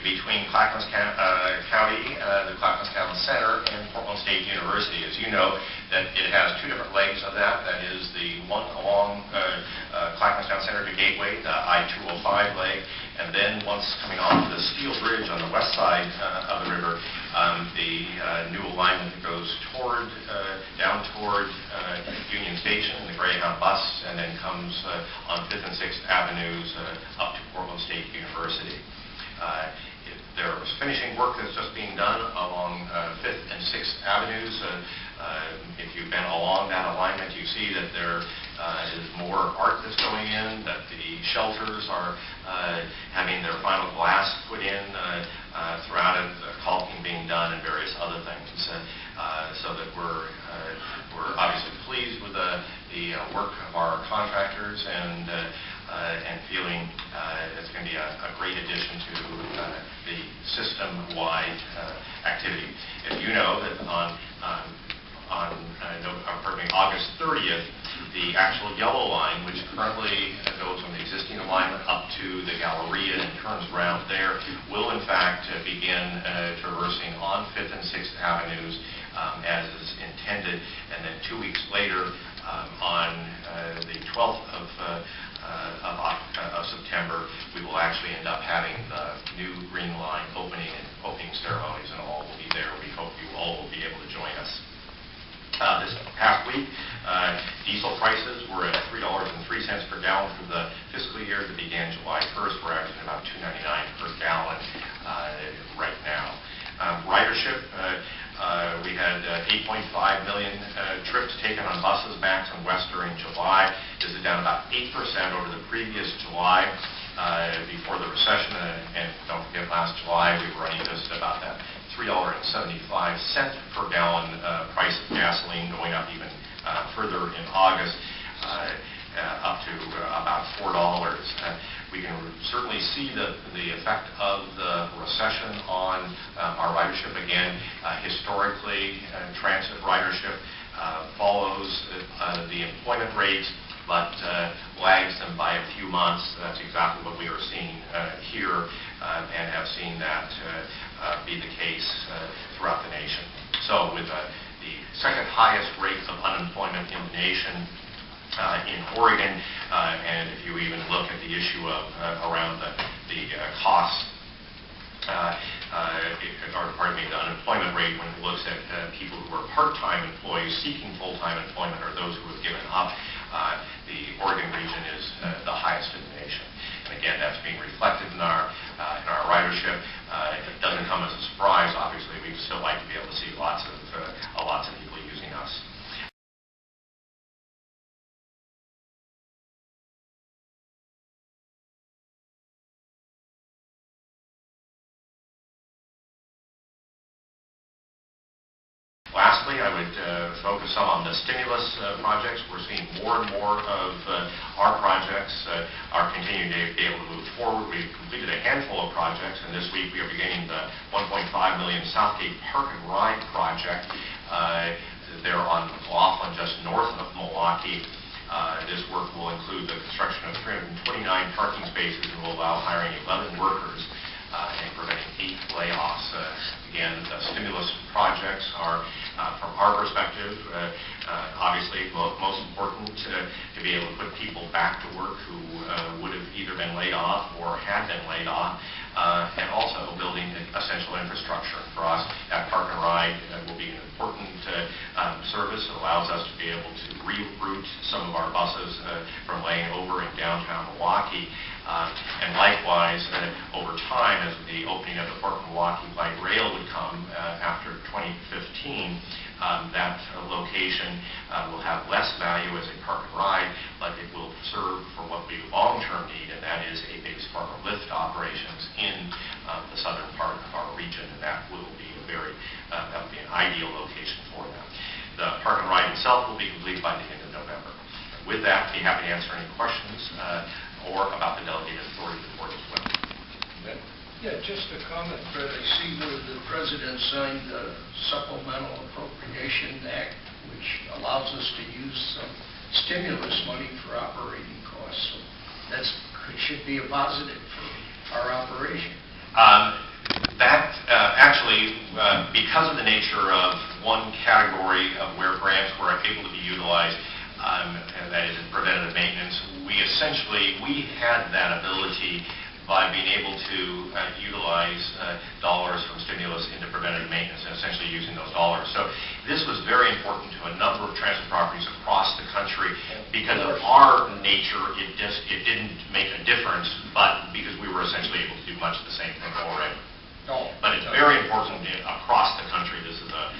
between Clackamas County, the Clackamas County Center, and Portland State University. As you know, that it has two different legs of that. That is the one along Clackamas County Center to Gateway, the I-205 leg, and then once coming off the steel bridge on the west side of the river, the new alignment that goes down toward Union Station and the Greyhound bus, and then comes on 5th and 6th Avenues up to Portland State University. There is finishing work that's just being done along 5th and 6th Avenues. If you've been along that alignment, you see that there is more art that's going in, that the shelters are having their final glass put in throughout it, caulking being done, and various other things. So that we're obviously pleased with the work of our contractors, and feeling it's going to be a great addition to the system-wide activity. If you know that on August 30th, the actual yellow line, which currently goes from the existing alignment up to the Galleria and turns around there, will in fact begin traversing on 5th and 6th Avenues as is intended. And then 2 weeks later, on the 12th of September, we will actually end up having the new Green Line opening ceremonies, and all will be there. We hope you all will be able to join us. This past week, diesel prices were at $3.03 per gallon for the fiscal year that began July 1st. We're averaging about $2.99 per gallon right now. Ridership, we had 8.5 million trips taken on buses, Max and West during July. This is down about 8% over the previous July before the recession. And don't forget, last July we were running just about that $3.75 per gallon price of gasoline, going up even further in August, up to about $4. We can certainly see the effect of the recession on our ridership again. Historically, transit ridership follows the employment rate, but lags them by a few months. That's exactly what we are seeing here, and have seen that be the case throughout the nation. So with the second highest rate of unemployment in the nation in Oregon, and if you even look at the issue of around the costs, the unemployment rate, when it looks at people who are part-time employees seeking full-time employment, or those who have given up, the Oregon region is the highest in the nation. And again, that's being reflected in our ridership. It doesn't come as a surprise. Obviously, we'd still like to be able to see lots of people using us. Lastly, I would focus some on the stimulus projects. We're seeing more and more of our projects are continuing to be able to move forward. We've completed a handful of projects, and this week we are beginning the $1.5 million Southgate Park and Ride project. They're on McLaughlin, just north of Milwaukee. This work will include the construction of 329 parking spaces and will allow hiring 11 workers and preventing 8 layoffs. Again, the stimulus projects are, from our perspective, obviously most important to be able to put people back to work who would have either been laid off or had been laid off, and also building essential infrastructure. For us, that Park and Ride will be an important service. It allows us to be able to reroute some of our buses from laying over in downtown Milwaukee. And likewise, over time, as the opening of the Port Milwaukee Light Rail would come after 2015, that location will have less value as a park and ride, but it will serve for what we long-term need, and that is a base for our lift operations in the southern part of our region, and that will be that will be an ideal location for them. The park and ride itself will be complete by the end of November. With that, I'd be happy to answer any questions or about the delegated authority of the board as well. Yeah, just a comment, Fred. I see where the President signed the Supplemental Appropriation Act, which allows us to use some stimulus money for operating costs. So that should be a positive for our operation. Actually, because of the nature of one category of where grants were able to be utilized, and that is in preventative maintenance, we had that ability by being able to utilize dollars from stimulus into preventative maintenance and essentially using those dollars. So this was very important to a number of transit properties across the country. Because of our nature, it didn't make a difference, but because we were essentially able to do much of the same thing already. No. But it's very important across the country. This is a